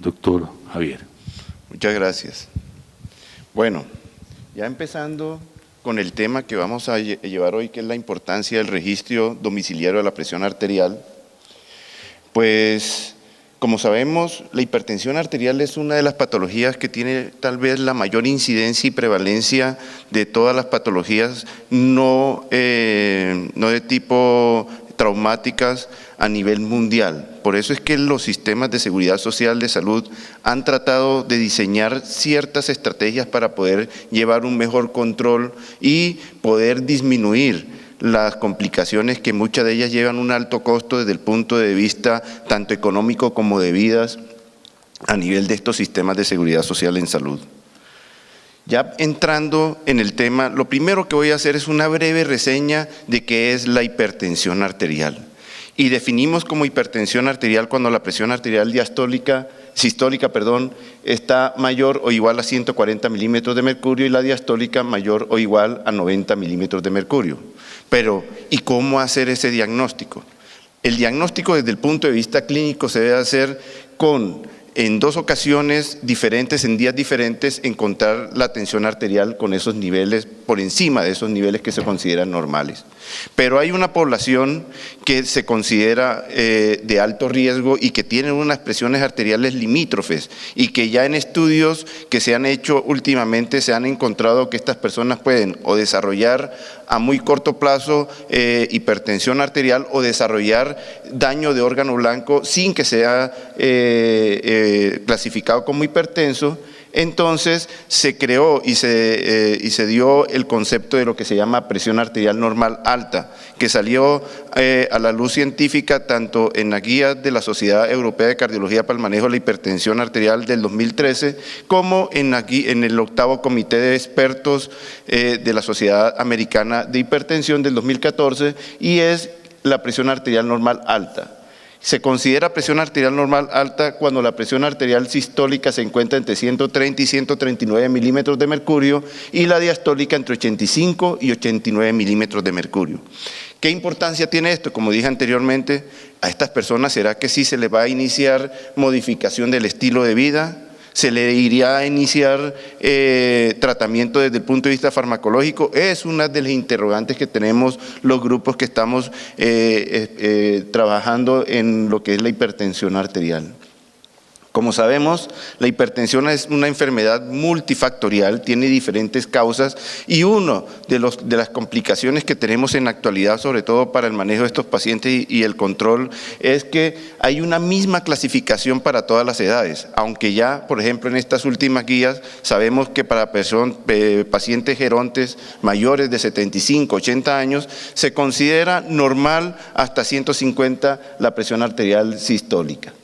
doctor Javier. Muchas gracias. Bueno, ya empezando con el tema que vamos a llevar hoy, que es la importancia del registro domiciliario de la presión arterial, pues como sabemos, la hipertensión arterial es una de las patologías que tiene tal vez la mayor incidencia y prevalencia de todas las patologías no de tipo traumáticas a nivel mundial. Por eso es que los sistemas de seguridad social de salud han tratado de diseñar ciertas estrategias para poder llevar un mejor control y poder disminuir las complicaciones que muchas de ellas llevan un alto costo desde el punto de vista tanto económico como de vidas a nivel de estos sistemas de seguridad social en salud. Ya entrando en el tema, lo primero que voy a hacer es una breve reseña de qué es la hipertensión arterial. Y definimos como hipertensión arterial cuando la presión arterial sistólica, está mayor o igual a 140 milímetros de mercurio y la diastólica mayor o igual a 90 milímetros de mercurio. Pero, ¿y cómo hacer ese diagnóstico? El diagnóstico desde el punto de vista clínico se debe hacer en dos ocasiones diferentes, en días diferentes, encontrar la tensión arterial con esos niveles, por encima de esos niveles que se consideran normales. Pero hay una población que se considera de alto riesgo y que tienen unas presiones arteriales limítrofes y que ya en estudios que se han hecho últimamente se han encontrado que estas personas pueden o desarrollar a muy corto plazo hipertensión arterial o desarrollar daño de órgano blanco sin que sea clasificado como hipertenso. Entonces se creó y se dio el concepto de lo que se llama presión arterial normal alta, que salió a la luz científica tanto en la guía de la Sociedad Europea de Cardiología para el Manejo de la Hipertensión Arterial del 2013, como en el octavo comité de expertos de la Sociedad Americana de Hipertensión del 2014, y es la presión arterial normal alta. Se considera presión arterial normal alta cuando la presión arterial sistólica se encuentra entre 130 y 139 milímetros de mercurio y la diastólica entre 85 y 89 milímetros de mercurio. ¿Qué importancia tiene esto? Como dije anteriormente, a estas personas, ¿será que sí se les va a iniciar modificación del estilo de vida? ¿Se le iría a iniciar tratamiento desde el punto de vista farmacológico? Es una de las interrogantes que tenemos los grupos que estamos trabajando en lo que es la hipertensión arterial. Como sabemos, la hipertensión es una enfermedad multifactorial, tiene diferentes causas y una de las complicaciones que tenemos en la actualidad, sobre todo para el manejo de estos pacientes y el control, es que hay una misma clasificación para todas las edades, aunque ya, por ejemplo, en estas últimas guías sabemos que para pacientes gerontes mayores de 75, 80 años, se considera normal hasta 150 la presión arterial sistólica.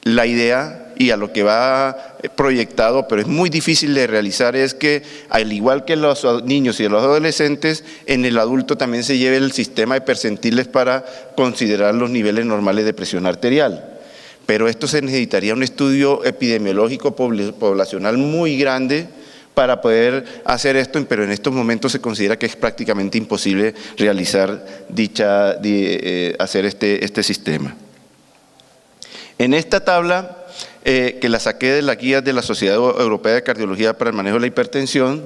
La idea y a lo que va proyectado, pero es muy difícil de realizar, es que al igual que los niños y los adolescentes, en el adulto también se lleve el sistema de percentiles para considerar los niveles normales de presión arterial. Pero esto se necesitaría un estudio epidemiológico poblacional muy grande para poder hacer esto, pero en estos momentos se considera que es prácticamente imposible realizar hacer este sistema. En esta tabla, que la saqué de la guía de la Sociedad Europea de Cardiología para el Manejo de la Hipertensión,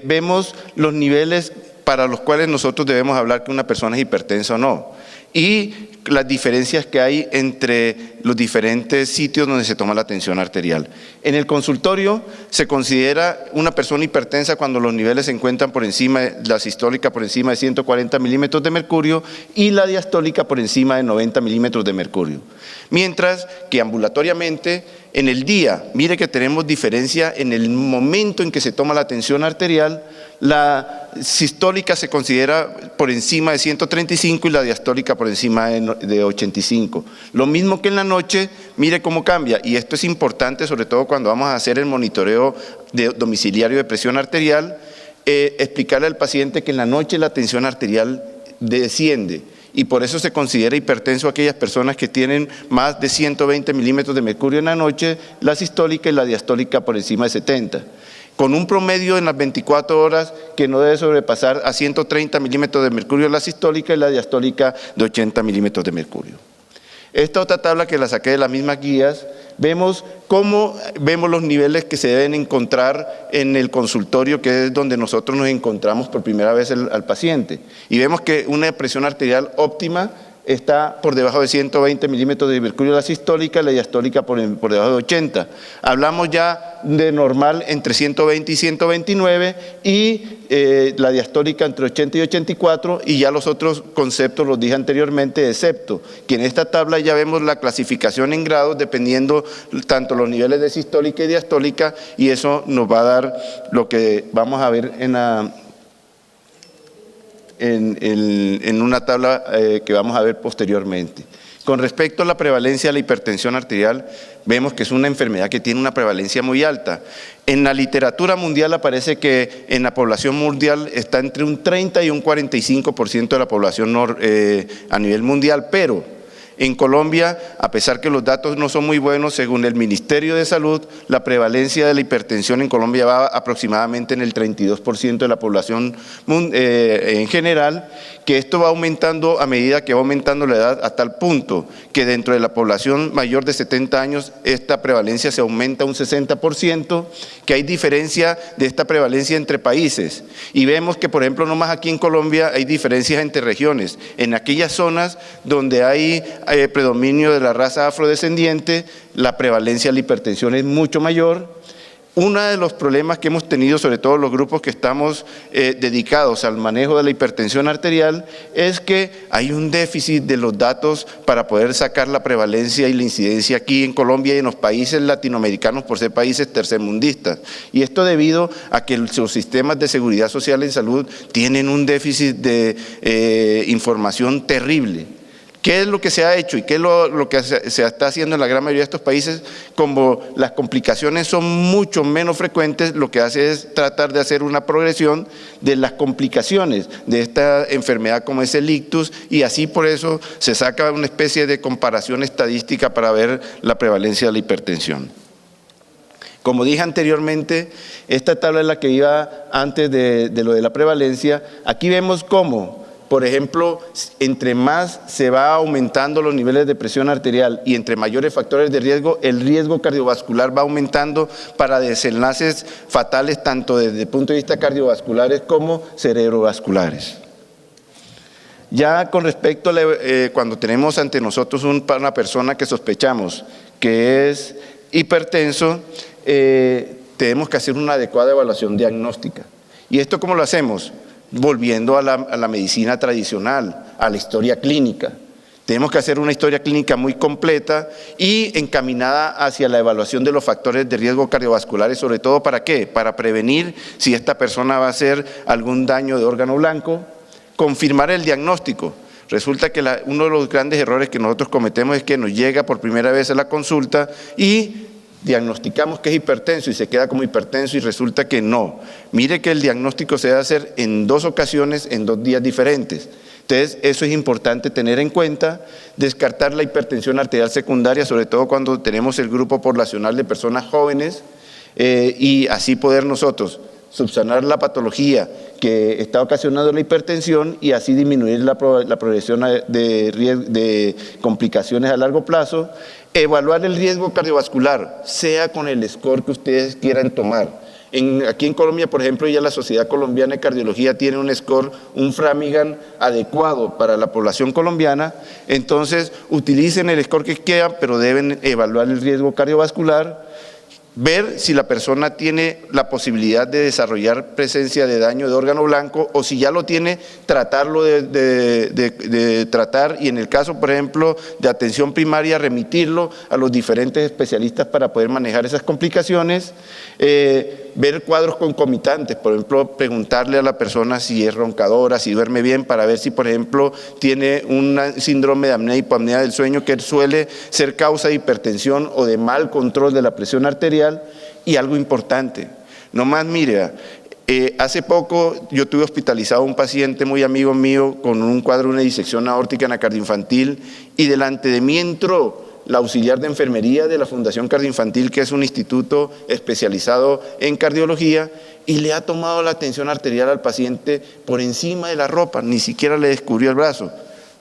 vemos los niveles para los cuales nosotros debemos hablar que una persona es hipertensa o no, y las diferencias que hay entre los diferentes sitios donde se toma la tensión arterial. En el consultorio se considera una persona hipertensa cuando los niveles se encuentran por encima, la sistólica por encima de 140 milímetros de mercurio y la diastólica por encima de 90 milímetros de mercurio. Mientras que ambulatoriamente, en el día, mire que tenemos diferencia en el momento en que se toma la tensión arterial. La sistólica se considera por encima de 135 y la diastólica por encima de 85. Lo mismo que en la noche, mire cómo cambia, y esto es importante sobre todo cuando vamos a hacer el monitoreo domiciliario de presión arterial, explicarle al paciente que en la noche la tensión arterial desciende. Y por eso se considera hipertenso a aquellas personas que tienen más de 120 milímetros de mercurio en la noche, la sistólica y la diastólica por encima de 70. Con un promedio en las 24 horas que no debe sobrepasar a 130 milímetros de mercurio la sistólica y la diastólica de 80 milímetros de mercurio. Esta otra tabla que la saqué de las mismas guías, vemos los niveles que se deben encontrar en el consultorio, que es donde nosotros nos encontramos por primera vez al paciente. Y vemos que una presión arterial óptima está por debajo de 120 milímetros de mercurio la sistólica, la diastólica por debajo de 80. Hablamos ya de normal entre 120 y 129 y la diastólica entre 80 y 84, y ya los otros conceptos los dije anteriormente, excepto que en esta tabla ya vemos la clasificación en grados dependiendo tanto los niveles de sistólica y diastólica, y eso nos va a dar lo que vamos a ver en una tabla que vamos a ver posteriormente. Con respecto a la prevalencia de la hipertensión arterial, vemos que es una enfermedad que tiene una prevalencia muy alta. En la literatura mundial aparece que en la población mundial está entre un 30 y un 45% de la población a nivel mundial, pero en Colombia, a pesar que los datos no son muy buenos, según el Ministerio de Salud, la prevalencia de la hipertensión en Colombia va aproximadamente en el 32% de la población en general, que esto va aumentando a medida que va aumentando la edad, a tal punto que dentro de la población mayor de 70 años esta prevalencia se aumenta un 60%, que hay diferencia de esta prevalencia entre países. Y vemos que, por ejemplo, nomás aquí en Colombia hay diferencias entre regiones. En aquellas zonas donde hay predominio de la raza afrodescendiente, la prevalencia de la hipertensión es mucho mayor. Uno de los problemas que hemos tenido, sobre todo los grupos que estamos dedicados al manejo de la hipertensión arterial, es que hay un déficit de los datos para poder sacar la prevalencia y la incidencia aquí en Colombia y en los países latinoamericanos por ser países tercermundistas. Y esto debido a que los sistemas de seguridad social en salud tienen un déficit de información terrible. ¿Qué es lo que se ha hecho y qué es lo que se está haciendo en la gran mayoría de estos países? Como las complicaciones son mucho menos frecuentes, lo que hace es tratar de hacer una progresión de las complicaciones de esta enfermedad como es el ictus, y así por eso se saca una especie de comparación estadística para ver la prevalencia de la hipertensión. Como dije anteriormente, esta tabla es la que iba antes de lo de la prevalencia. Aquí vemos cómo, por ejemplo, entre más se va aumentando los niveles de presión arterial y entre mayores factores de riesgo, el riesgo cardiovascular va aumentando para desenlaces fatales tanto desde el punto de vista cardiovasculares como cerebrovasculares. Ya con respecto a cuando tenemos ante nosotros una persona que sospechamos que es hipertenso, tenemos que hacer una adecuada evaluación diagnóstica. ¿Y esto cómo lo hacemos? Volviendo a la medicina tradicional, a la historia clínica. Tenemos que hacer una historia clínica muy completa y encaminada hacia la evaluación de los factores de riesgo cardiovasculares, sobre todo ¿para qué? Para prevenir si esta persona va a hacer algún daño de órgano blanco, confirmar el diagnóstico. Resulta que uno de los grandes errores que nosotros cometemos es que nos llega por primera vez a la consulta y diagnosticamos que es hipertenso y se queda como hipertenso y resulta que no. Mire que el diagnóstico se debe hacer en 2 ocasiones, en 2 días diferentes. Entonces, eso es importante tener en cuenta, descartar la hipertensión arterial secundaria, sobre todo cuando tenemos el grupo poblacional de personas jóvenes, y así poder nosotros subsanar la patología que está ocasionando la hipertensión y así disminuir la progresión de complicaciones a largo plazo. Evaluar el riesgo cardiovascular, sea con el score que ustedes quieran tomar. Aquí en Colombia, por ejemplo, ya la Sociedad Colombiana de Cardiología tiene un score, un Framingham adecuado para la población colombiana. Entonces, utilicen el score que quieran, pero deben evaluar el riesgo cardiovascular, ver si la persona tiene la posibilidad de desarrollar presencia de daño de órgano blanco o si ya lo tiene, tratarlo de tratar y en el caso, por ejemplo, de atención primaria, remitirlo a los diferentes especialistas para poder manejar esas complicaciones, ver cuadros concomitantes, por ejemplo, preguntarle a la persona si es roncadora, si duerme bien, para ver si, por ejemplo, tiene un síndrome de apnea y hipopnea del sueño que suele ser causa de hipertensión o de mal control de la presión arterial. Y algo importante, nomás mire, hace poco yo tuve hospitalizado a un paciente muy amigo mío con un cuadro de una disección aórtica en la cardioinfantil y delante de mí entró la auxiliar de enfermería de la Fundación Cardioinfantil, que es un instituto especializado en cardiología, y le ha tomado la tensión arterial al paciente por encima de la ropa, ni siquiera le descubrió el brazo.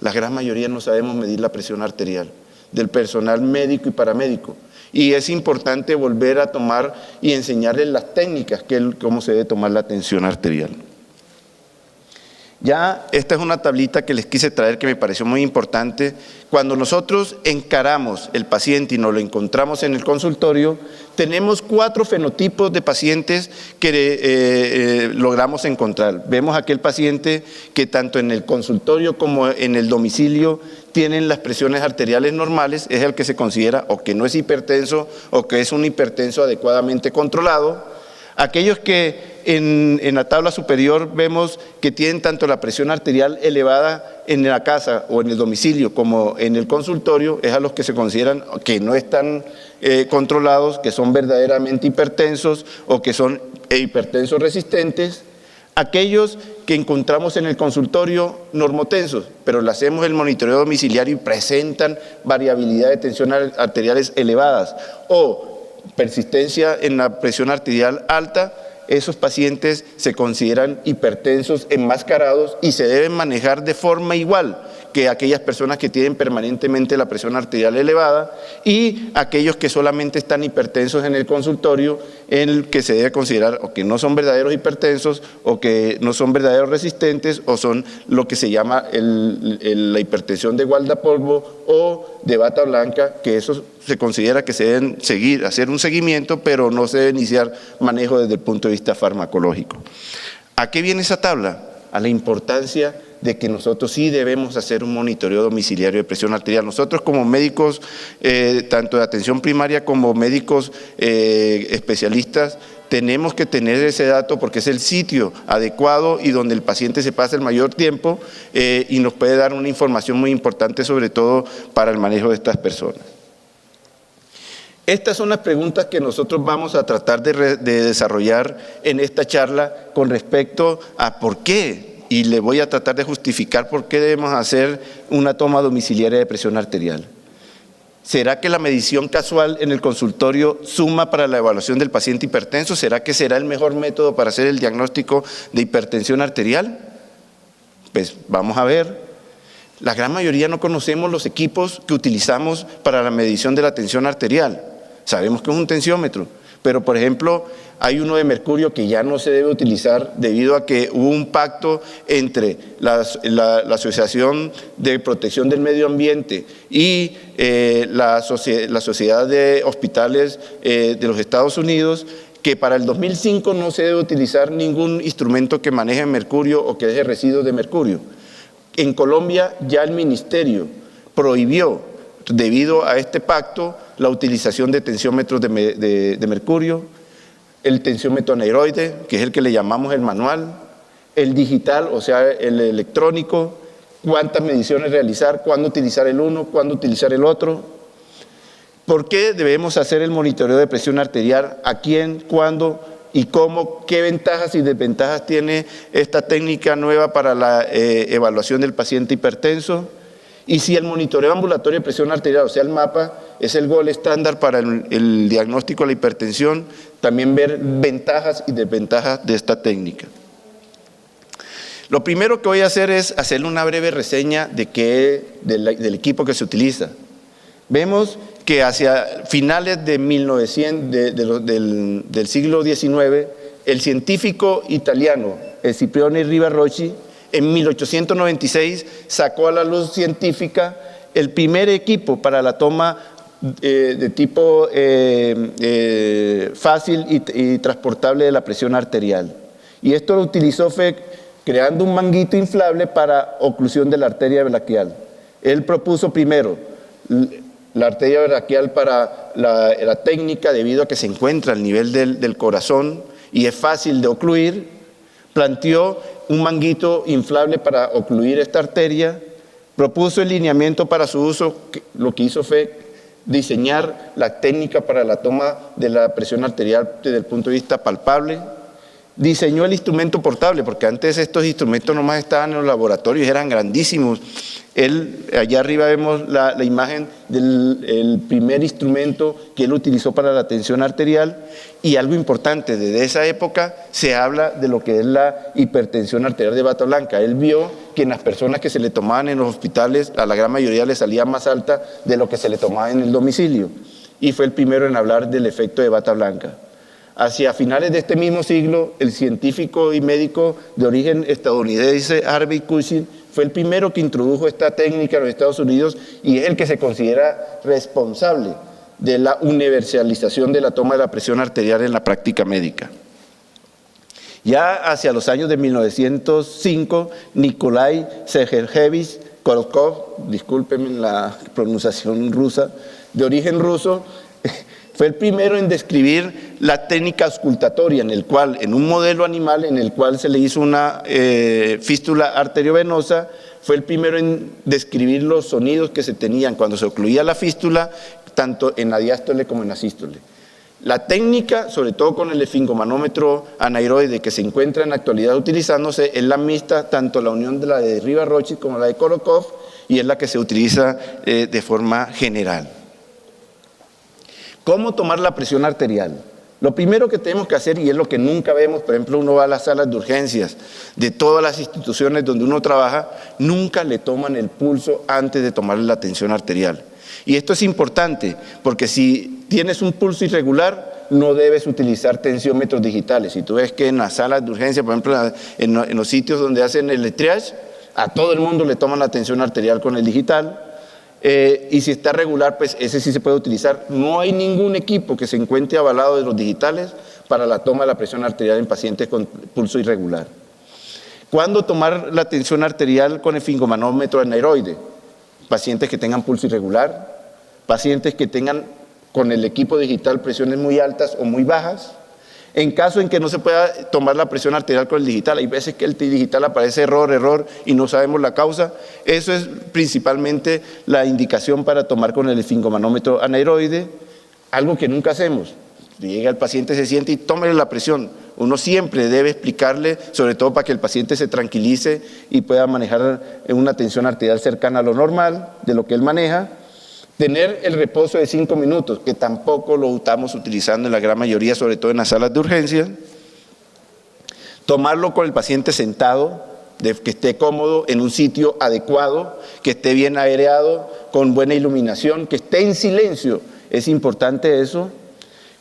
La gran mayoría no sabemos medir la presión arterial. del personal médico y paramédico. Y es importante volver a tomar y enseñarles las técnicas, cómo se debe tomar la tensión arterial. Ya esta es una tablita que les quise traer que me pareció muy importante. Cuando nosotros encaramos el paciente y nos lo encontramos en el consultorio, tenemos 4 fenotipos de pacientes que logramos encontrar. Vemos aquel paciente que tanto en el consultorio como en el domicilio tienen las presiones arteriales normales, es el que se considera o que no es hipertenso o que es un hipertenso adecuadamente controlado. Aquellos que en la tabla superior vemos que tienen tanto la presión arterial elevada en la casa o en el domicilio como en el consultorio, es a los que se consideran que no están controlados, que son verdaderamente hipertensos o que son hipertensos resistentes. Aquellos que encontramos en el consultorio normotensos, pero le hacemos el monitoreo domiciliario y presentan variabilidad de tensiones arteriales elevadas o persistencia en la presión arterial alta, esos pacientes se consideran hipertensos enmascarados y se deben manejar de forma igual que aquellas personas que tienen permanentemente la presión arterial elevada y aquellos que solamente están hipertensos en el consultorio, en el que se debe considerar o que no son verdaderos hipertensos o que no son verdaderos resistentes o son lo que se llama la hipertensión de guardapolvo o de bata blanca, que eso se considera que se deben hacer un seguimiento, pero no se debe iniciar manejo desde el punto de vista farmacológico. ¿A qué viene esa tabla? A la importancia de que nosotros sí debemos hacer un monitoreo domiciliario de presión arterial. Nosotros como médicos, tanto de atención primaria como médicos especialistas, tenemos que tener ese dato porque es el sitio adecuado y donde el paciente se pasa el mayor tiempo y nos puede dar una información muy importante, sobre todo para el manejo de estas personas. Estas son las preguntas que nosotros vamos a tratar de desarrollar en esta charla con respecto a por qué, y le voy a tratar de justificar por qué debemos hacer una toma domiciliaria de presión arterial. ¿Será que la medición casual en el consultorio suma para la evaluación del paciente hipertenso? ¿Será que será el mejor método para hacer el diagnóstico de hipertensión arterial? Pues vamos a ver. La gran mayoría no conocemos los equipos que utilizamos para la medición de la tensión arterial. Sabemos que es un tensiómetro, pero por ejemplo hay uno de mercurio que ya no se debe utilizar debido a que hubo un pacto entre la Asociación de Protección del Medio Ambiente y la Sociedad de Hospitales de los Estados Unidos, que para el 2005 no se debe utilizar ningún instrumento que maneje mercurio o que deje residuos de mercurio. En Colombia ya el ministerio prohibió, debido a este pacto, la utilización de tensiómetros de mercurio, el tensiómetro aneroide, que es el que le llamamos el manual, el digital, o sea, el electrónico, cuántas mediciones realizar, cuándo utilizar el uno, cuándo utilizar el otro. ¿Por qué debemos hacer el monitoreo de presión arterial? ¿A quién? ¿Cuándo? ¿Y cómo? ¿Qué ventajas y desventajas tiene esta técnica nueva para la evaluación del paciente hipertenso? Y si el monitoreo ambulatorio de presión arterial, o sea el MAPA, es el gold estándar para el diagnóstico de la hipertensión, también ver ventajas y desventajas de esta técnica. Lo primero que voy a hacer es hacerle una breve reseña del equipo que se utiliza. Vemos que hacia finales de 1900, del siglo XIX, el científico italiano Scipione Riva-Rossi, en 1896 sacó a la luz científica el primer equipo para la toma de tipo fácil y transportable de la presión arterial. Y esto lo utilizó creando un manguito inflable para oclusión de la arteria braquial. Él propuso primero la arteria braquial para la técnica, debido a que se encuentra al nivel del corazón y es fácil de ocluir. Planteó un manguito inflable para ocluir esta arteria, propuso el lineamiento para su uso, lo que hizo fue diseñar la técnica para la toma de la presión arterial desde el punto de vista palpable, Diseñó el instrumento portable, porque antes estos instrumentos nomás estaban en los laboratorios, eran grandísimos. Allá arriba vemos la imagen del primer instrumento que él utilizó para la tensión arterial, y algo importante, desde esa época se habla de lo que es la hipertensión arterial de bata blanca. Él vio que en las personas que se le tomaban en los hospitales, a la gran mayoría le salía más alta de lo que se le tomaba en el domicilio, y fue el primero en hablar del efecto de bata blanca. Hacia finales de este mismo siglo, el científico y médico de origen estadounidense Harvey Cushing fue el primero que introdujo esta técnica en los Estados Unidos, y es el que se considera responsable de la universalización de la toma de la presión arterial en la práctica médica. Ya hacia los años de 1905, Nikolai Sergeyevich Korotkov, discúlpenme la pronunciación rusa, de origen ruso, fue el primero en describir la técnica auscultatoria, en un modelo animal en el cual se le hizo una fístula arteriovenosa, fue el primero en describir los sonidos que se tenían cuando se ocluía la fístula, tanto en la diástole como en la sístole. La técnica, sobre todo con el esfingomanómetro anaeroide que se encuentra en la actualidad utilizándose, es la mixta, tanto la unión de la de Riva-Rochit como la de Korotkov, y es la que se utiliza de forma general. ¿Cómo tomar la presión arterial? Lo primero que tenemos que hacer, y es lo que nunca vemos, por ejemplo, uno va a las salas de urgencias de todas las instituciones donde uno trabaja, nunca le toman el pulso antes de tomarle la tensión arterial. Y esto es importante, porque si tienes un pulso irregular, no debes utilizar tensiómetros digitales. Si tú ves que en las salas de urgencia, por ejemplo, en los sitios donde hacen el triage, a todo el mundo le toman la tensión arterial con el digital. Y si está regular, pues ese sí se puede utilizar. No hay ningún equipo que se encuentre avalado de los digitales para la toma de la presión arterial en pacientes con pulso irregular. ¿Cuándo tomar la tensión arterial con esfingomanómetro anaeroide? Pacientes que tengan pulso irregular, pacientes que tengan con el equipo digital presiones muy altas o muy bajas. En caso en que no se pueda tomar la presión arterial con el digital, hay veces que el digital aparece error y no sabemos la causa. Eso es principalmente la indicación para tomar con el esfingomanómetro anaeroide, algo que nunca hacemos. Llega el paciente, se siente y tómele la presión. Uno siempre debe explicarle, sobre todo para que el paciente se tranquilice y pueda manejar una tensión arterial cercana a lo normal, de lo que él maneja. Tener el reposo de 5 minutos, que tampoco lo estamos utilizando en la gran mayoría, sobre todo en las salas de urgencia. Tomarlo con el paciente sentado, que esté cómodo, en un sitio adecuado, que esté bien aireado, con buena iluminación, que esté en silencio. Es importante eso.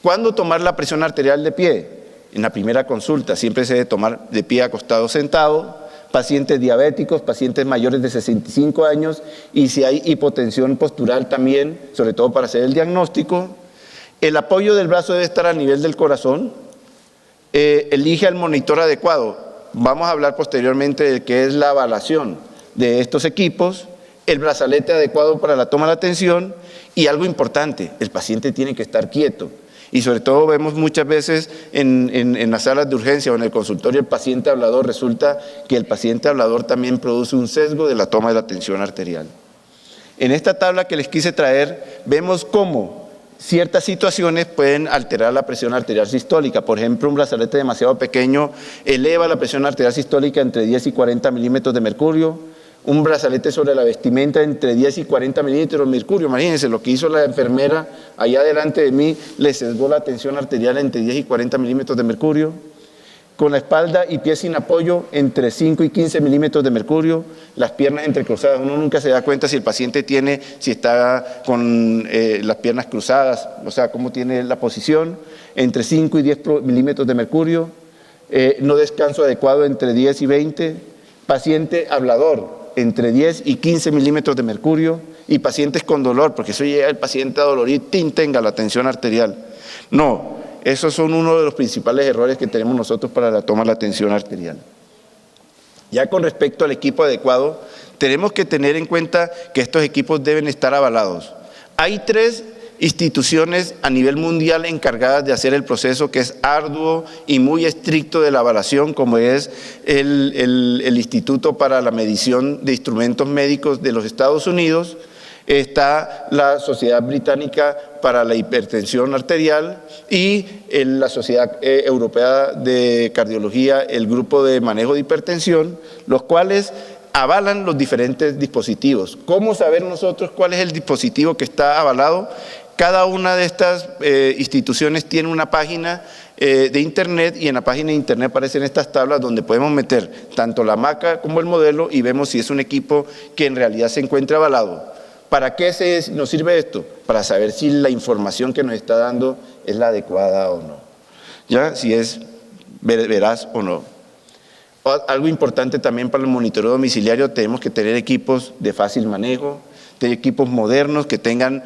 ¿Cuándo tomar la presión arterial de pie? En la primera consulta, siempre se debe tomar de pie, acostado, sentado. Pacientes diabéticos, pacientes mayores de 65 años, y si hay hipotensión postural también, sobre todo para hacer el diagnóstico. El apoyo del brazo debe estar a nivel del corazón. Elige al monitor adecuado. Vamos a hablar posteriormente de qué es la avalación de estos equipos. El brazalete adecuado para la toma de la tensión, y algo importante, el paciente tiene que estar quieto. Y sobre todo vemos muchas veces en las salas de urgencia o en el consultorio el paciente hablador. Resulta que el paciente hablador también produce un sesgo de la toma de la tensión arterial. En esta tabla que les quise traer, vemos cómo ciertas situaciones pueden alterar la presión arterial sistólica. Por ejemplo, un brazalete demasiado pequeño eleva la presión arterial sistólica entre 10 y 40 milímetros de mercurio. Un brazalete sobre la vestimenta entre 10 y 40 milímetros de mercurio. Imagínense lo que hizo la enfermera allá delante de mí, le sesgó la tensión arterial entre 10 y 40 milímetros de mercurio. Con la espalda y pies sin apoyo entre 5 y 15 milímetros de mercurio, las piernas entrecruzadas. Uno nunca se da cuenta si el paciente si está con las piernas cruzadas, o sea, cómo tiene la posición, entre 5 y 10 milímetros de mercurio. No descanso adecuado entre 10 y 20. Paciente hablador, entre 10 y 15 milímetros de mercurio, y pacientes con dolor, porque eso llega el paciente a dolorir, tenga la tensión arterial. No, esos son uno de los principales errores que tenemos nosotros para la toma de la tensión arterial. Ya con respecto al equipo adecuado, tenemos que tener en cuenta que estos equipos deben estar avalados. Hay 3 instituciones a nivel mundial encargadas de hacer el proceso, que es arduo y muy estricto de la avalación, como es el Instituto para la Medición de Instrumentos Médicos de los Estados Unidos. Está la Sociedad Británica para la hipertensión arterial y la Sociedad Europea de Cardiología, el grupo de manejo de hipertensión, los cuales avalan los diferentes dispositivos. ¿Cómo saber nosotros cuál es el dispositivo que está avalado? Cada una de estas instituciones tiene una página de internet, y en la página de internet aparecen estas tablas donde podemos meter tanto la marca como el modelo y vemos si es un equipo que en realidad se encuentra avalado. ¿Para qué nos sirve esto? Para saber si la información que nos está dando es la adecuada o no, ¿ya? Si es veraz o no. Algo importante también para el monitoreo domiciliario: tenemos que tener equipos de fácil manejo, equipos modernos que tengan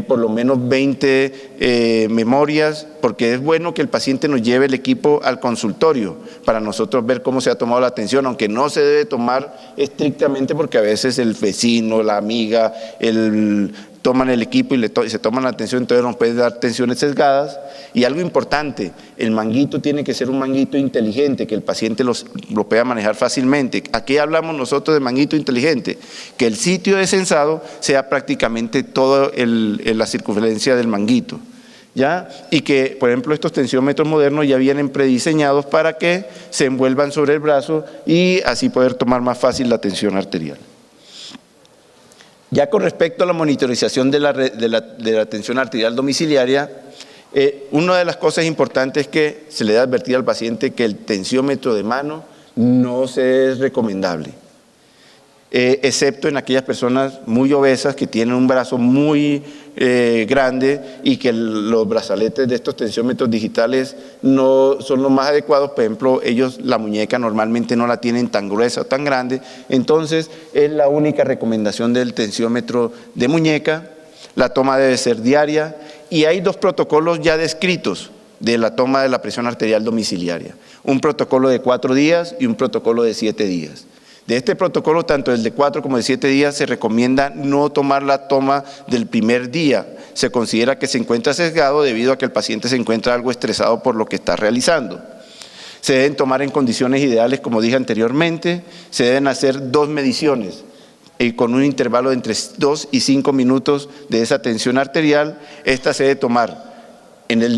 por lo menos 20 memorias, porque es bueno que el paciente nos lleve el equipo al consultorio para nosotros ver cómo se ha tomado la atención, aunque no se debe tomar estrictamente, porque a veces el vecino, la amiga, toman el equipo y se toman la atención, entonces nos puede dar tensiones sesgadas. Y algo importante, el manguito tiene que ser un manguito inteligente, que el paciente lo pueda manejar fácilmente. Aquí hablamos nosotros de manguito inteligente, que el sitio de sensado sea prácticamente toda la circunferencia del manguito, ¿ya? Y que, por ejemplo, estos tensiómetros modernos ya vienen prediseñados para que se envuelvan sobre el brazo y así poder tomar más fácil la tensión arterial. Ya con respecto a la monitorización de la tensión arterial domiciliaria, una de las cosas importantes es que se le debe advertir al paciente que el tensiómetro de mano no es recomendable, excepto en aquellas personas muy obesas que tienen un brazo muy grande y que los brazaletes de estos tensiómetros digitales no son los más adecuados. Por ejemplo, ellos la muñeca normalmente no la tienen tan gruesa o tan grande, entonces es la única recomendación del tensiómetro de muñeca. La toma debe ser diaria y hay dos protocolos ya descritos de la toma de la presión arterial domiciliaria: un protocolo de 4 días y un protocolo de 7 días. De este protocolo, tanto el de 4 como de 7 días, se recomienda no tomar la toma del primer día. Se considera que se encuentra sesgado debido a que el paciente se encuentra algo estresado por lo que está realizando. Se deben tomar en condiciones ideales, como dije anteriormente. Se deben hacer 2 mediciones con un intervalo de entre 2 y 5 minutos de esa tensión arterial. Esta se debe tomar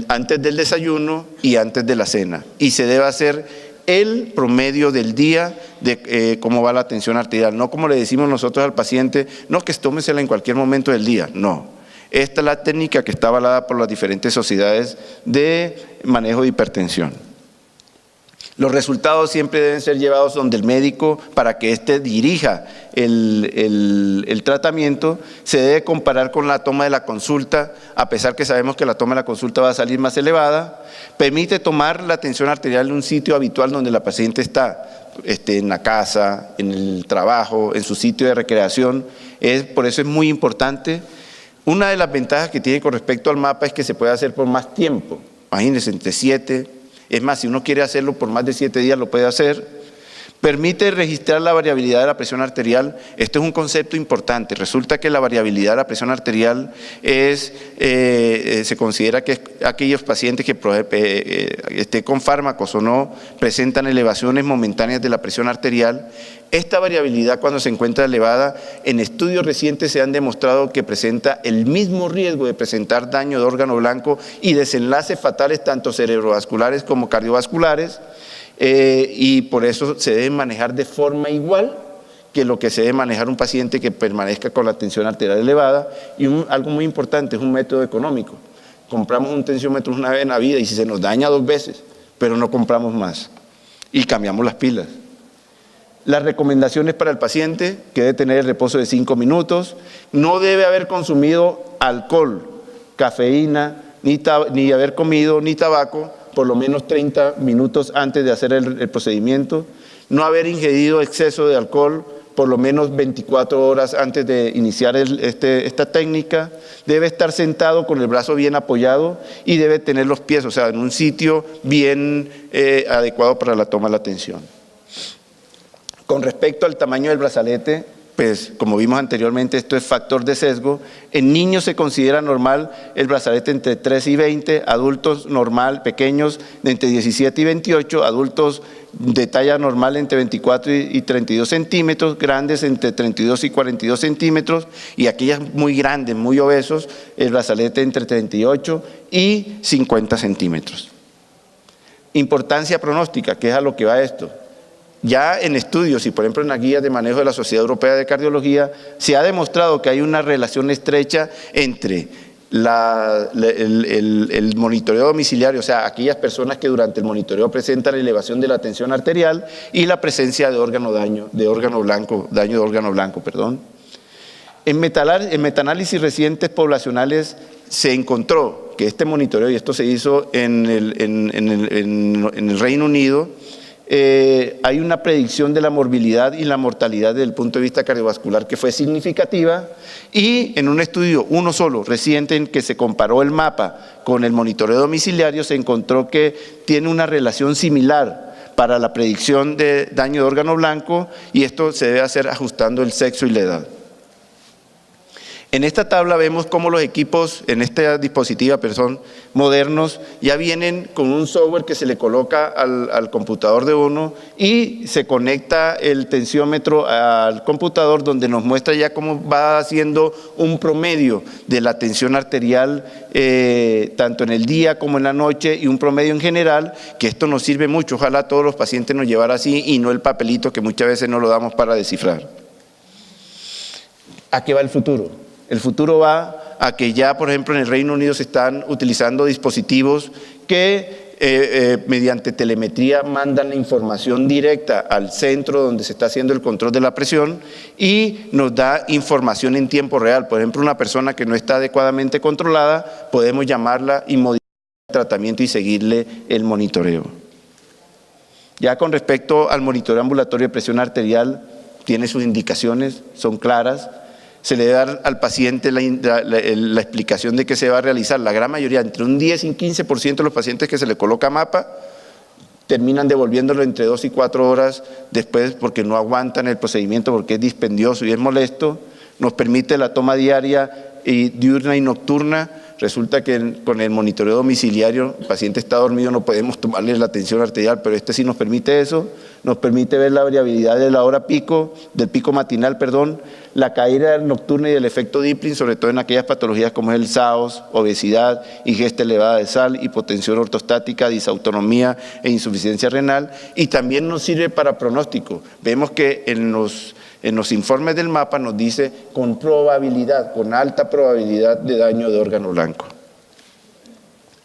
antes del desayuno y antes de la cena, y se debe hacer el promedio del día de cómo va la tensión arterial, no como le decimos nosotros al paciente, no, que tómesela en cualquier momento del día, no. Esta es la técnica que está avalada por las diferentes sociedades de manejo de hipertensión. Los resultados siempre deben ser llevados donde el médico para que éste dirija el tratamiento. Se debe comparar con la toma de la consulta, a pesar que sabemos que la toma de la consulta va a salir más elevada. Permite tomar la tensión arterial en un sitio habitual donde la paciente está, en la casa, en el trabajo, en su sitio de recreación. Por eso es muy importante. Una de las ventajas que tiene con respecto al mapa es que se puede hacer por más tiempo. Imagínense, entre 7. Es más, si uno quiere hacerlo por más de 7 días, lo puede hacer. Permite registrar la variabilidad de la presión arterial. Este es un concepto importante. Resulta que la variabilidad de la presión arterial se considera que es aquellos pacientes que con fármacos o no presentan elevaciones momentáneas de la presión arterial. Esta variabilidad, cuando se encuentra elevada, en estudios recientes se han demostrado que presenta el mismo riesgo de presentar daño de órgano blanco y desenlaces fatales tanto cerebrovasculares como cardiovasculares, y por eso se debe manejar de forma igual que lo que se debe manejar un paciente que permanezca con la tensión arterial elevada. Y algo muy importante, es un método económico. Compramos un tensiómetro una vez en la vida y si se nos daña 2 veces, pero no compramos más y cambiamos las pilas. Las recomendaciones para el paciente: que debe tener el reposo de 5 minutos, no debe haber consumido alcohol, cafeína, ni haber comido ni tabaco por lo menos 30 minutos antes de hacer el procedimiento, no haber ingerido exceso de alcohol por lo menos 24 horas antes de iniciar esta técnica, debe estar sentado con el brazo bien apoyado y debe tener los pies, o sea, en un sitio bien adecuado para la toma de la tensión. Con respecto al tamaño del brazalete, pues como vimos anteriormente, esto es factor de sesgo. En niños se considera normal el brazalete entre 3 y 20, adultos normal, pequeños, de entre 17 y 28, adultos de talla normal entre 24 y 32 centímetros, grandes entre 32 y 42 centímetros, y aquellas muy grandes, muy obesos, el brazalete entre 38 y 50 centímetros. Importancia pronóstica, que es a lo que va esto. Ya en estudios y por ejemplo en las guías de manejo de la Sociedad Europea de Cardiología se ha demostrado que hay una relación estrecha entre el monitoreo domiciliario, o sea, aquellas personas que durante el monitoreo presentan elevación de la tensión arterial y la presencia de daño de órgano blanco. En metaanálisis recientes poblacionales se encontró que este monitoreo, y esto se hizo en el Reino Unido, hay una predicción de la morbilidad y la mortalidad desde el punto de vista cardiovascular que fue significativa, y en un estudio, uno solo, reciente, en que se comparó el mapa con el monitoreo domiciliario, se encontró que tiene una relación similar para la predicción de daño de órgano blanco, y esto se debe hacer ajustando el sexo y la edad. En esta tabla vemos cómo los equipos, en esta dispositiva, modernos, ya vienen con un software que se le coloca al computador de uno y se conecta el tensiómetro al computador, donde nos muestra ya cómo va haciendo un promedio de la tensión arterial, tanto en el día como en la noche, y un promedio en general, que esto nos sirve mucho. Ojalá todos los pacientes nos llevaran así y no el papelito que muchas veces no lo damos para descifrar. ¿A qué va el futuro? El futuro va a que ya, por ejemplo, en el Reino Unido se están utilizando dispositivos que mediante telemetría mandan la información directa al centro donde se está haciendo el control de la presión y nos da información en tiempo real. Por ejemplo, una persona que no está adecuadamente controlada, podemos llamarla y modificar el tratamiento y seguirle el monitoreo. Ya con respecto al monitoreo ambulatorio de presión arterial, tiene sus indicaciones, son claras. Se le da al paciente la explicación de qué se va a realizar. La gran mayoría, entre un 10 y un 15% de los pacientes que se le coloca mapa, terminan devolviéndolo entre 2 y 4 horas después porque no aguantan el procedimiento, porque es dispendioso y es molesto. Nos permite la toma diaria, diurna y nocturna. Resulta que con el monitoreo domiciliario, el paciente está dormido, no podemos tomarle la tensión arterial, pero este sí nos permite eso, nos permite ver la variabilidad de la hora pico, del pico matinal, la caída nocturna y el efecto Dippling, sobre todo en aquellas patologías como es el SAOS, obesidad, ingesta elevada de sal, hipotensión ortostática, disautonomía e insuficiencia renal, y también nos sirve para pronóstico. Vemos que en los informes del mapa nos dice con probabilidad, con alta probabilidad de daño de órgano blanco.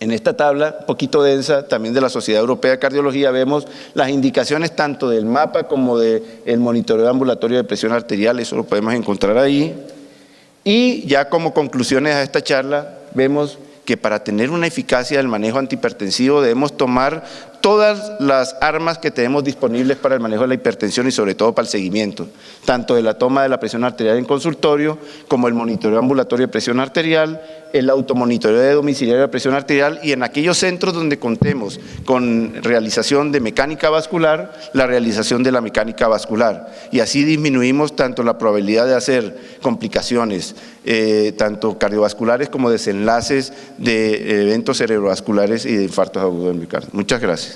En esta tabla, un poquito densa, también de la Sociedad Europea de Cardiología, vemos las indicaciones tanto del mapa como del monitoreo ambulatorio de presión arterial, eso lo podemos encontrar ahí. Y ya como conclusiones a esta charla, vemos que para tener una eficacia del manejo antihipertensivo debemos tomar todas las armas que tenemos disponibles para el manejo de la hipertensión y sobre todo para el seguimiento, tanto de la toma de la presión arterial en consultorio, como el monitoreo ambulatorio de presión arterial, el automonitoreo de domiciliario de presión arterial, y en aquellos centros donde contemos con realización de mecánica vascular, la realización de la mecánica vascular. Y así disminuimos tanto la probabilidad de hacer complicaciones, tanto cardiovasculares como desenlaces de eventos cerebrovasculares y de infartos agudos del miocardio. Muchas gracias.